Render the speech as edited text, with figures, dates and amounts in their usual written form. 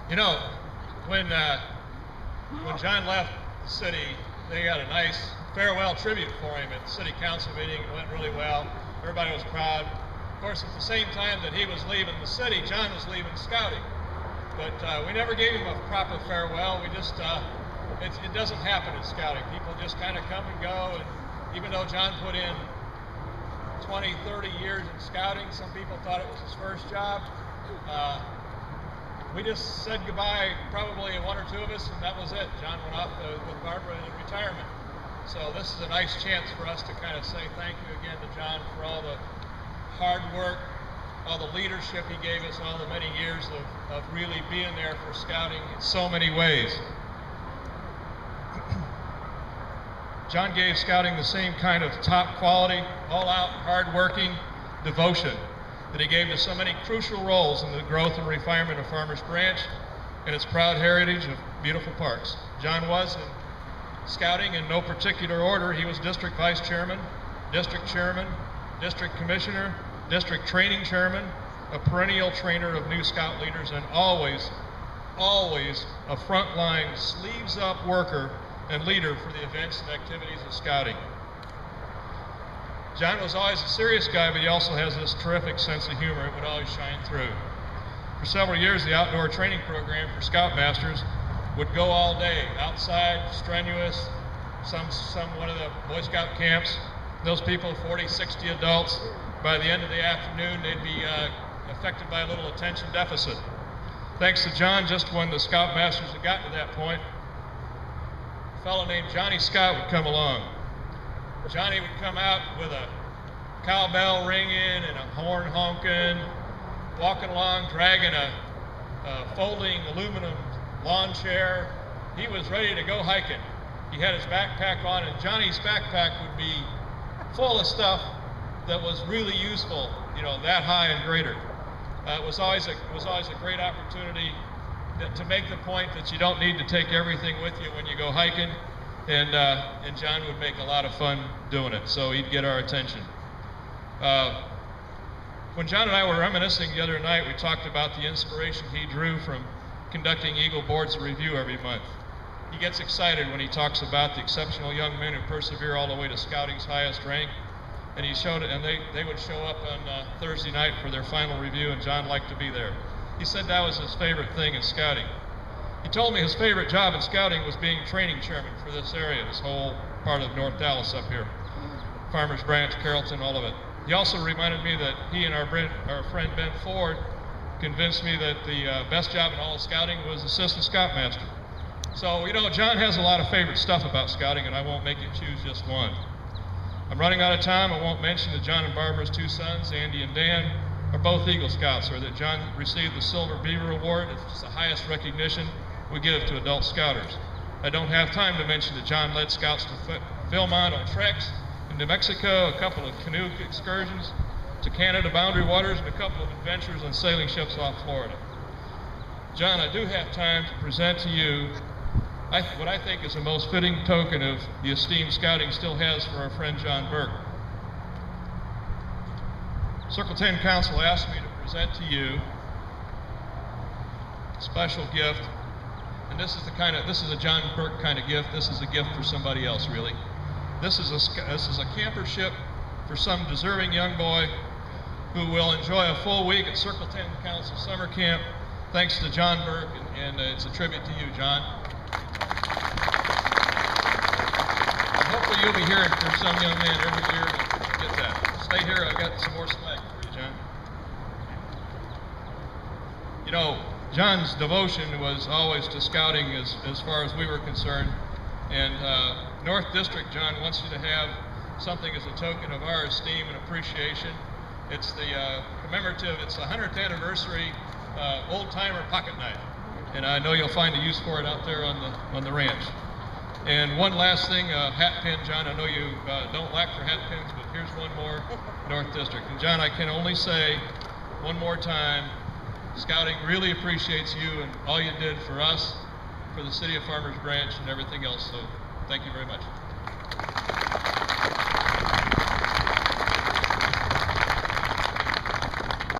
You know, when John left the city, they got a nice farewell tribute for him at the city council meeting. It went really well. Everybody was proud. Of course, at the same time that he was leaving the city, John was leaving scouting. But we never gave him a proper farewell. We just, it doesn't happen in scouting. People just kind of come and go. And even though John put in 20, 30 years in scouting, some people thought it was his first job. We just said goodbye, probably one or two of us, and that was it. John went off with Barbara in retirement. So this is a nice chance for us to kind of say thank you again to John for all the hard work, all the leadership he gave us, all the many years of really being there for scouting in so many ways. John gave scouting the same kind of top quality, all-out, hard-working devotion that he gave to so many crucial roles in the growth and refinement of Farmers Branch and its proud heritage of beautiful parks. John was in scouting in no particular order. He was district vice chairman, district commissioner, district training chairman, a perennial trainer of new scout leaders, and always a frontline, sleeves-up worker and leader for the events and activities of scouting. John was always a serious guy, but he also has this terrific sense of humor. It would always shine through. For several years, the outdoor training program for Scoutmasters would go all day, outside, strenuous, one of the Boy Scout camps. Those people, 40, 60 adults, by the end of the afternoon, they'd be affected by a little attention deficit. Thanks to John, just when the Scoutmasters had gotten to that point, a fellow named Johnny Scott would come along. Johnny would come out with a cowbell ringing and a horn honking, walking along, dragging a folding aluminum lawn chair. He was ready to go hiking. He had his backpack on, and Johnny's backpack would be full of stuff that was really useful, you know, that high and greater. It was always a great opportunity to make the point that you don't need to take everything with you when you go hiking. And John would make a lot of fun doing it, so he'd get our attention. When John and I were reminiscing the other night, we talked about the inspiration he drew from conducting Eagle Boards of Review every month. He gets excited when he talks about the exceptional young men who persevere all the way to scouting's highest rank. And he showed it, and they would show up on Thursday night for their final review, and John liked to be there. He said that was his favorite thing in scouting. He told me his favorite job in scouting was being training chairman for this area, this whole part of North Dallas up here. Farmers Branch, Carrollton, all of it. He also reminded me that he and our friend Ben Ford convinced me that the best job in all of scouting was assistant scoutmaster. So, you know, John has a lot of favorite stuff about scouting, and I won't make you choose just one. I'm running out of time. I won't mention that John and Barbara's two sons, Andy and Dan, are both Eagle Scouts, or that John received the Silver Beaver Award. It's the highest recognition we give to adult scouters. I don't have time to mention that John led scouts to Philmont on treks, in New Mexico, a couple of canoe excursions, to Canada boundary waters, and a couple of adventures on sailing ships off Florida. John, I do have time to present to you what I think is the most fitting token of the esteem scouting still has for our friend John Burke. Circle 10 Council asked me to present to you a special gift, and this is a John Burke kind of gift. This is a gift for somebody else, really. This is a camper ship for some deserving young boy who will enjoy a full week at Circle 10 Council Summer Camp, thanks to John Burke, and it's a tribute to you, John. And hopefully you'll be hearing from some young man every year to get that. Stay here, I've got some more swag for you, John. You know, John's devotion was always to scouting as far as we were concerned. And North District, John, wants you to have something as a token of our esteem and appreciation. It's the commemorative, it's the 100th anniversary old-timer pocket knife. And I know you'll find a use for it out there on the ranch. And one last thing, hat pin, John. I know you don't lack for hat pins, but here's one more, North District. And John, I can only say one more time, Scouting really appreciates you and all you did for us, for the city of Farmers Branch, and everything else. So thank you very much.